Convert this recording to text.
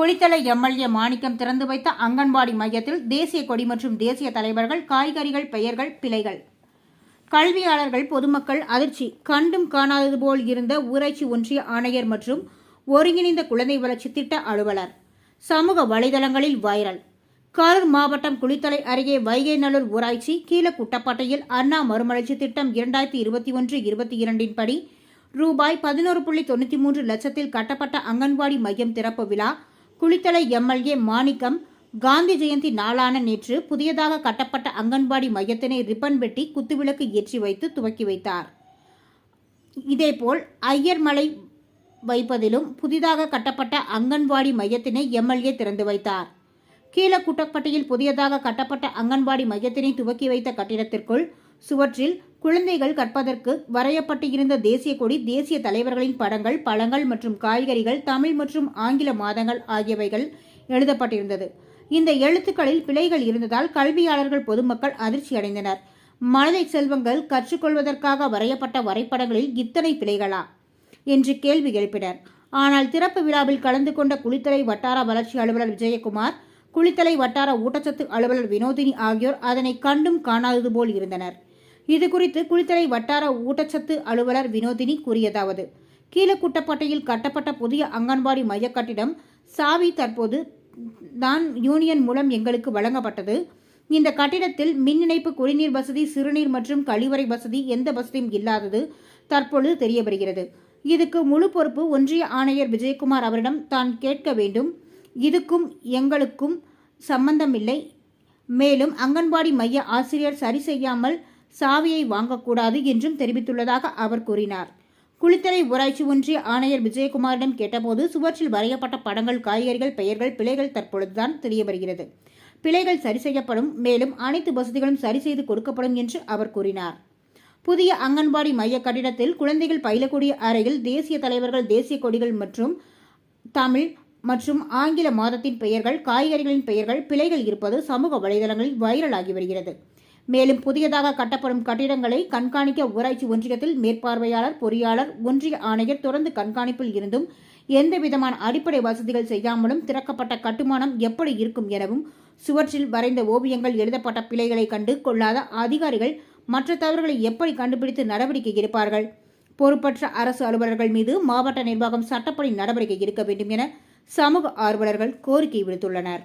Kulithalai MLA மாணிக்கம் திறந்து வைத்த அங்கன்வாடி மையத்தில் தேசிய கொடி மற்றும் தேசிய தலைவர்கள், காய்கறிகள், பெயர்கள், பிழைகள். கல்வியாளர்கள், பொதுமக்கள் அதிர்ச்சி. கண்டும் காணாதது போல் இருந்த ஊராட்சி ஒன்றிய ஆணையர் மற்றும் ஒருங்கிணைந்த குழந்தை வளர்ச்சி திட்ட அலுவலர். சமூக வலைதளங்களில் வைரல். கரூர் மாவட்டம் குளித்தலை அருகே வைகைநல்லூர் ஊராட்சி கீழக்குட்டப்பட்டையில் அண்ணா மறுமலர்ச்சி திட்டம் 2021-22 படி ரூபாய் 11.93 லட்சத்தில் கட்டப்பட்ட அங்கன்வாடி மையம் திறப்பு விழா குளித்தலை எம்எல்ஏ மாணிக்கம் காந்தி ஜெயந்தி நாளான நேற்று புதியதாக கட்டப்பட்ட அங்கன்வாடி மையத்தினை ரிப்பன் வெட்டி குத்துவிளக்கு ஏற்றி வைத்து துவக்கி வைத்தார். இதேபோல் ஐயர்மலை வைப்பதிலும் புதிதாக கட்டப்பட்ட அங்கன்வாடி மையத்தினை எம்எல்ஏ திறந்து வைத்தார். கீழக்குட்டப்பட்டியில் புதியதாக கட்டப்பட்ட அங்கன்வாடி மையத்தினை துவக்கி வைத்த கட்டிடத்திற்குள் சுவற்றில் குழந்தைகள் கற்பதற்கு வரையப்பட்டிருந்த தேசிய கொடி, தேசிய தலைவர்களின் படங்கள், பழங்கள் மற்றும் காய்கறிகள், தமிழ் மற்றும் ஆங்கில மாதங்கள் ஆகியவைகள் எழுதப்பட்டிருந்தது. இந்த எழுத்துக்களில் பிழைகள் இருந்ததால் கல்வியாளர்கள், பொதுமக்கள் அதிர்ச்சி அடைந்தனர். மழலை செல்வங்கள் கற்றுக்கொள்வதற்காக வரையப்பட்ட வரைபடங்களில் இத்தனை பிழைகளா என்று கேள்வி எழுப்பினர். ஆனால் திறப்பு விழாவில் கலந்து கொண்ட குளித்தலை வட்டார வளர்ச்சி அலுவலர் விஜயகுமார், குளித்தலை வட்டார ஊட்டச்சத்து அலுவலர் வினோதினி ஆகியோர் அதனை கண்டும் காணாதது போல் இருந்தனர். இதுகுறித்து குளித்தலை வட்டார ஊட்டச்சத்து அலுவலர் வினோதினி கூறியதாவது: கீழக்குட்டப்பட்டையில் கட்டப்பட்ட புதிய அங்கன்வாடி மைய கட்டிடம் சாவி தற்போது தான் யூனியன் மூலம் எங்களுக்கு வழங்கப்பட்டது. இந்த கட்டிடத்தில் மின் இணைப்பு, குடிநீர் வசதி, சிறுநீர் மற்றும் கழிவறை வசதி எந்த வசதியும் இல்லாதது தற்பொழுது தெரிய வருகிறது. இதுக்கு முழு பொறுப்பு ஒன்றிய ஆணையர் விஜயகுமார் அவரிடம் தான் கேட்க வேண்டும். இதுக்கும் எங்களுக்கும் சம்பந்தமில்லை. மேலும் அங்கன்வாடி மைய ஆசிரியர் சரி செய்யாமல் சாவியை வாங்கக்கூடாது என்றும் தெரிவித்துள்ளதாக அவர் கூறினார். குளித்தலை ஊராட்சி ஒன்றிய ஆணையர் விஜயகுமாரிடம் கேட்டபோது சுவற்றில் வரையப்பட்ட படங்கள், காய்கறிகள், பெயர்கள், பிழைகள் தற்பொழுதுதான் தெரிய வருகிறது. பிழைகள் சரி செய்யப்படும். மேலும் அனைத்து வசதிகளும் சரி செய்து கொடுக்கப்படும் என்று அவர் கூறினார். புதிய அங்கன்வாடி மைய கட்டிடத்தில் குழந்தைகள் பயிலக்கூடிய அறையில் தேசிய தலைவர்கள், தேசிய கொடிகள் மற்றும் தமிழ் மற்றும் ஆங்கில மாதத்தின் பெயர்கள், காய்கறிகளின் பெயர்கள், பிழைகள் இருப்பது சமூக வலைதளங்களில் வைரல் ஆகி வருகிறது. மேலும் புதியதாக கட்டப்படும் கட்டிடங்களை கண்காணிக்க ஊராட்சி ஒன்றியத்தில் மேற்பார்வையாளர், பொறியாளர், ஒன்றிய ஆணையர் தொடர்ந்து கண்காணிப்பில் இருந்தும் எந்தவிதமான அடிப்படை வசதிகள் செய்யாமலும் திறக்கப்பட்ட கட்டுமானம் எப்படி இருக்கும் எனவும், சுவற்றில் வரைந்த ஓவியங்கள் எழுதப்பட்ட பிழைகளை கண்டு கொள்ளாத அதிகாரிகள் மற்ற தவறுகளை எப்படி கண்டுபிடித்து நடவடிக்கை எடுப்பார்கள்? பொறுப்பற்ற அரசு அலுவலர்கள் மீது மாவட்ட நிர்வாகம் சட்டப்படி நடவடிக்கை எடுக்க வேண்டும் என சமூக ஆர்வலர்கள் கோரிக்கை விடுத்துள்ளனர்.